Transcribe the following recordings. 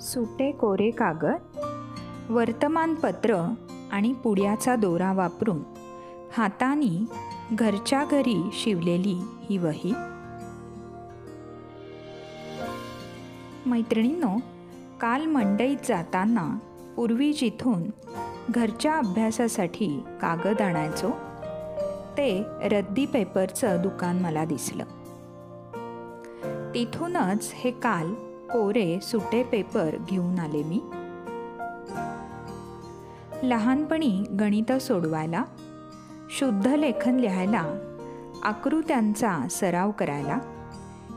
सुटे कोरे कागद, वर्तमानपत्र आणि पुड्याचा दोरा वापरून हाताने घरच्या घरी शिवलेली ही वही. मैत्रिणींनो, काल मंडईत जाताना पूर्वी जिथून घरच्या अभ्यासासाठी कागद आणायचो ते रद्दी पेपरचं दुकान मला दिसलं. तिथूनच हे काल कोरे सुटे पेपर घेऊन आले मी. लहानपणी गणित सोडवायला, शुद्ध लेखन लिहायला, आकृत्यांचा सराव करायला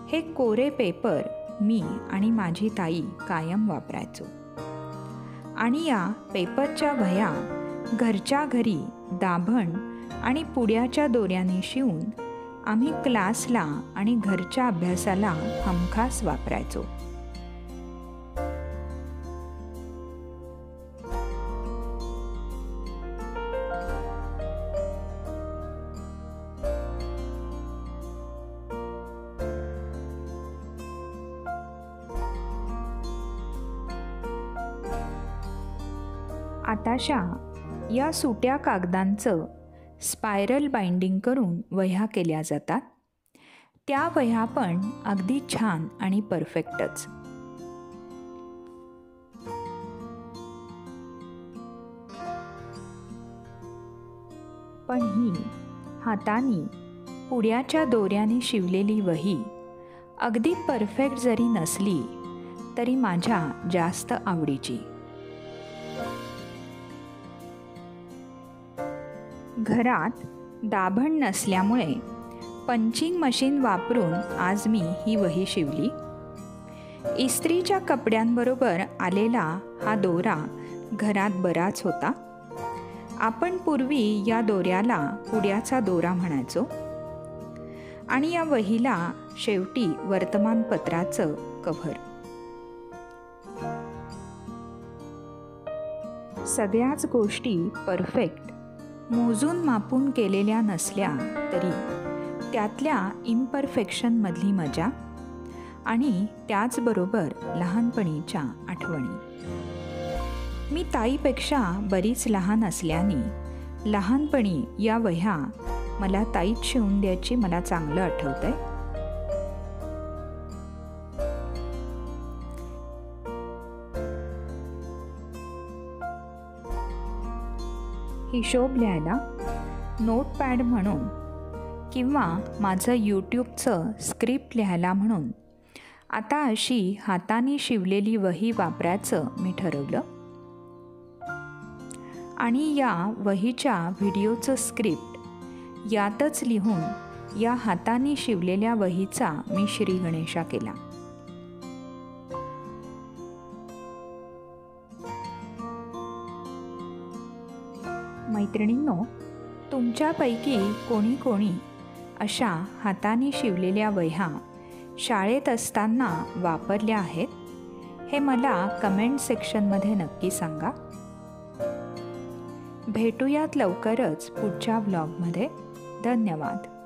हे कोरे पेपर मी आणि माझी ताई कायम वापरायचो. आणि या पेपरच्या वह्या घरच्या घरी दाभण आणि पुड्याच्या दोऱ्याने शिवून आम्ही क्लासला आणि घरच्या अभ्यासाला हमखास वापरायचो. आताशा या सुट्या कागदांचं स्पायरल बाइंडिंग करून वह्या केल्या जातात. त्या वह्या पण अगदी छान आणि परफेक्टच. पण ही हाताने पुड्याच्या दोऱ्याने शिवलेली वही अगदी परफेक्ट जरी नसली तरी माझ्या जास्त आवडीची. घरात दाभण नसल्यामुळे पंचिंग मशीन वापरून आज मी ही वही शिवली. इस्त्रीच्या कपड्यांबरोबर आलेला हा दोरा घरात बराच होता. आपण पूर्वी या दोऱ्याला पुड्याचा दोरा म्हणायचो आणि या वहीला शेवटी वर्तमानपत्राचं कव्हर. सगळ्याच गोष्टी परफेक्ट मोजून मापून केलेल्या नसल्या तरी त्यातल्या इम्परफेक्शनमधली मजा आणि त्याचबरोबर लहानपणीच्या आठवणी. मी ताईपेक्षा बरीच लहान असल्याने लहानपणी या वह्या मला ताईत शिवून द्यायची मला चांगलं आठवतंय. हिशोब लिहायला, नोटपॅड म्हणून किंवा माझं यूट्यूबचं स्क्रिप्ट लिहायला म्हणून आता अशी हाताने शिवलेली वही वापरायचं मी ठरवलं. आणि या वहीच्या व्हिडिओचं स्क्रिप्ट यातच लिहून या हाताने शिवलेल्या वहीचा मी श्री गणेशा केला. मैत्रिणींनो, तुमच्यापैकी कोणी कोणी अशा हाताने शिवलेल्या वह्या शाळेत असताना वापरल्या आहेत हे मला कमेंट सेक्शनमध्ये नक्की सांगा. भेटूयात लवकरच पुढच्या व्लॉगमध्ये. धन्यवाद.